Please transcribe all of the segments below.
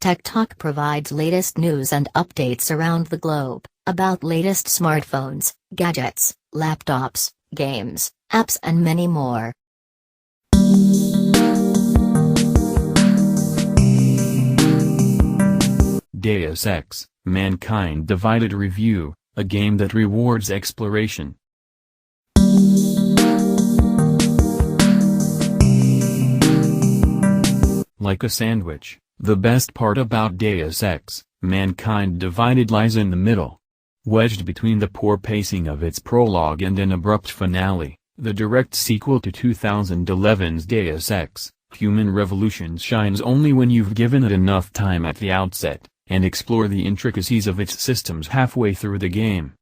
Tech Talk provides latest news and updates around the globe, about latest smartphones, gadgets, laptops, games, apps and many more. Deus Ex, Mankind Divided Review, a game that rewards exploration. Like a sandwich, the best part about Deus Ex, Mankind Divided lies in the middle. Wedged between the poor pacing of its prologue and an abrupt finale, the direct sequel to 2011's Deus Ex, Human Revolution shines only when you've given it enough time at the outset, and explore the intricacies of its systems halfway through the game.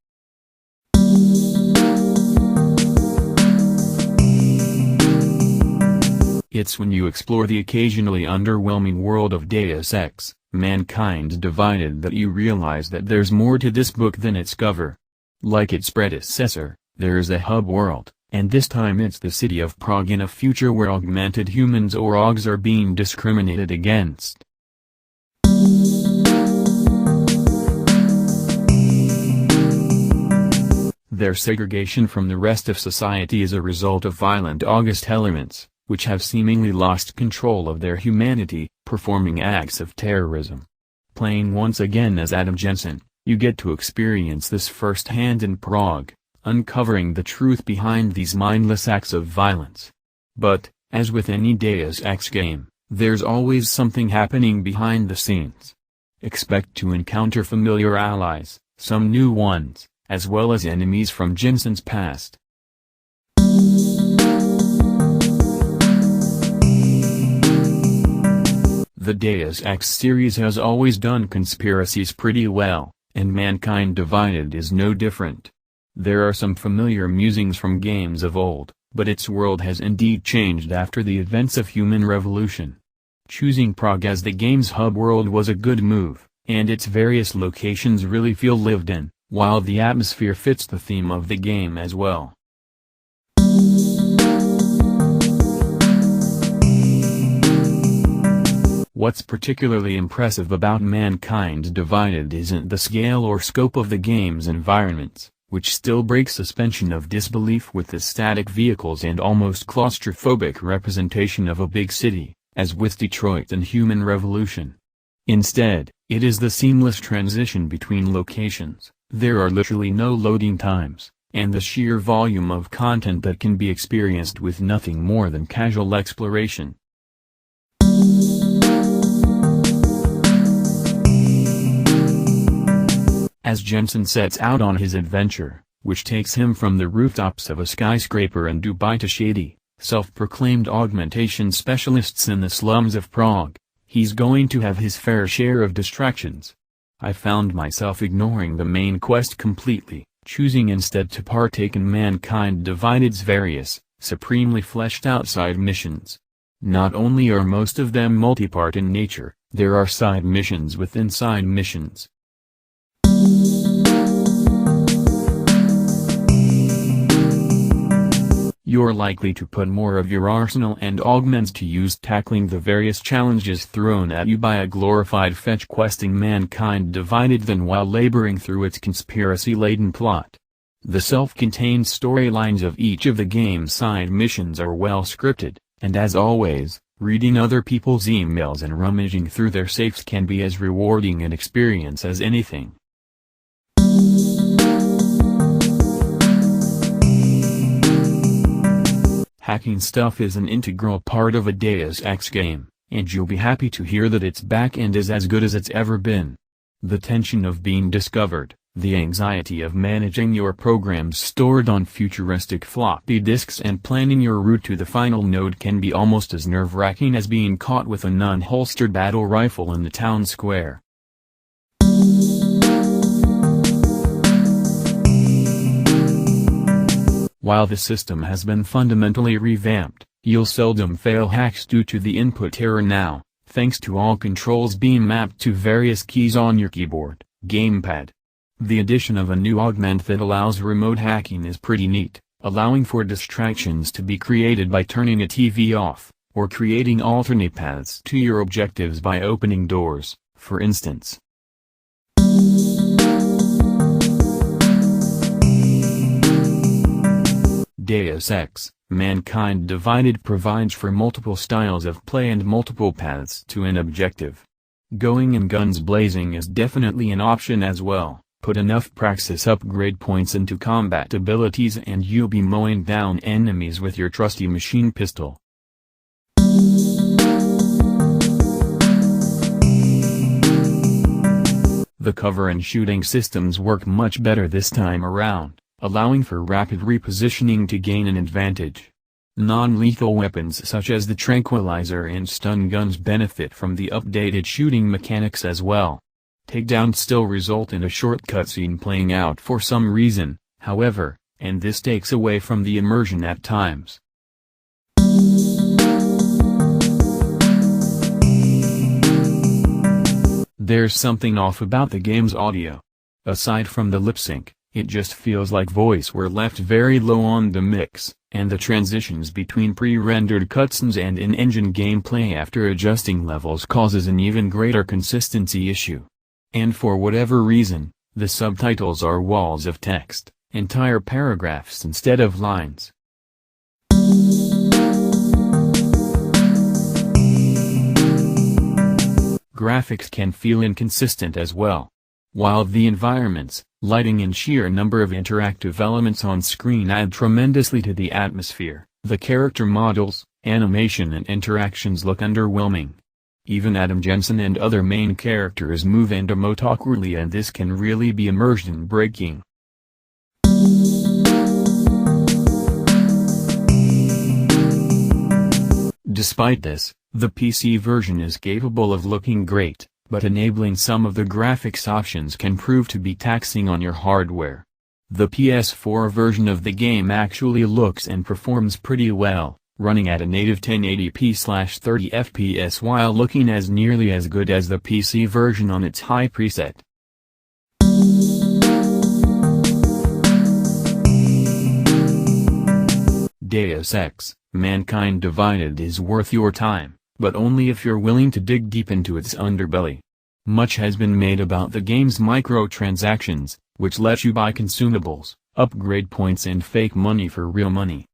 It's when you explore the occasionally underwhelming world of Deus Ex, Mankind Divided that you realize that there's more to this book than its cover. Like its predecessor, there's a hub world, and this time it's the city of Prague in a future where augmented humans or AUGs are being discriminated against. Their segregation from the rest of society is a result of violent August elements, which have seemingly lost control of their humanity, performing acts of terrorism. Playing once again as Adam Jensen, you get to experience this firsthand in Prague, uncovering the truth behind these mindless acts of violence. But, as with any Deus Ex game, there's always something happening behind the scenes. Expect to encounter familiar allies, some new ones, as well as enemies from Jensen's past. The Deus Ex series has always done conspiracies pretty well, and Mankind Divided is no different. There are some familiar musings from games of old, but its world has indeed changed after the events of Human Revolution. Choosing Prague as the game's hub world was a good move, and its various locations really feel lived in, while the atmosphere fits the theme of the game as well. What's particularly impressive about Mankind Divided isn't the scale or scope of the game's environments, which still break suspension of disbelief with the static vehicles and almost claustrophobic representation of a big city, as with Detroit and Human Revolution. Instead, it is the seamless transition between locations. There are literally no loading times, and the sheer volume of content that can be experienced with nothing more than casual exploration. As Jensen sets out on his adventure, which takes him from the rooftops of a skyscraper in Dubai to shady, self-proclaimed augmentation specialists in the slums of Prague, he's going to have his fair share of distractions. I found myself ignoring the main quest completely, choosing instead to partake in Mankind Divided's various, supremely fleshed-out side missions. Not only are most of them multi-part in nature, there are side missions within side missions. You're likely to put more of your arsenal and augments to use tackling the various challenges thrown at you by a glorified fetch-questing Mankind Divided than while laboring through its conspiracy-laden plot. The self-contained storylines of each of the game's side missions are well scripted, and as always, reading other people's emails and rummaging through their safes can be as rewarding an experience as anything. Hacking stuff is an integral part of a Deus Ex game, and you'll be happy to hear that its back-end is as good as it's ever been. The tension of being discovered, the anxiety of managing your programs stored on futuristic floppy disks and planning your route to the final node can be almost as nerve-wracking as being caught with an unholstered battle rifle in the town square. While the system has been fundamentally revamped, you'll seldom fail hacks due to the input error now, thanks to all controls being mapped to various keys on your keyboard, gamepad. The addition of a new augment that allows remote hacking is pretty neat, allowing for distractions to be created by turning a TV off, or creating alternate paths to your objectives by opening doors, For instance, Deus Ex, Mankind Divided provides for multiple styles of play and multiple paths to an objective. Going in guns blazing is definitely an option as well. Put enough praxis upgrade points into combat abilities and you'll be mowing down enemies with your trusty machine pistol. The cover and shooting systems work much better this time around, allowing for rapid repositioning to gain an advantage. Non-lethal weapons such as the tranquilizer and stun guns benefit from the updated shooting mechanics as well. Takedowns still result in a short cutscene playing out for some reason, however, and this takes away from the immersion at times. There's something off about the game's audio. Aside from the lip sync, it just feels like voice were left very low on the mix, and the transitions between pre-rendered cutscenes and in-engine gameplay after adjusting levels causes an even greater consistency issue. And for whatever reason, the subtitles are walls of text, entire paragraphs instead of lines. Graphics can feel inconsistent as well. While the environments, lighting and sheer number of interactive elements on screen add tremendously to the atmosphere, the character models, animation and interactions look underwhelming. Even Adam Jensen and other main characters move and emote awkwardly, and this can really be immersion breaking. Despite this, the PC version is capable of looking great, but enabling some of the graphics options can prove to be taxing on your hardware. The PS4 version of the game actually looks and performs pretty well, running at a native 1080p/30 FPS while looking as nearly as good as the PC version on its high preset. Deus Ex, Mankind Divided is worth your time, but only if you're willing to dig deep into its underbelly. Much has been made about the game's microtransactions, which let you buy consumables, upgrade points and fake money for real money.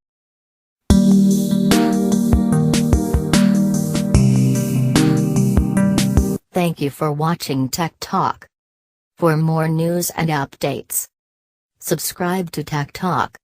Thank you for watching Tech Talk. For more news and updates, subscribe to Tech Talk.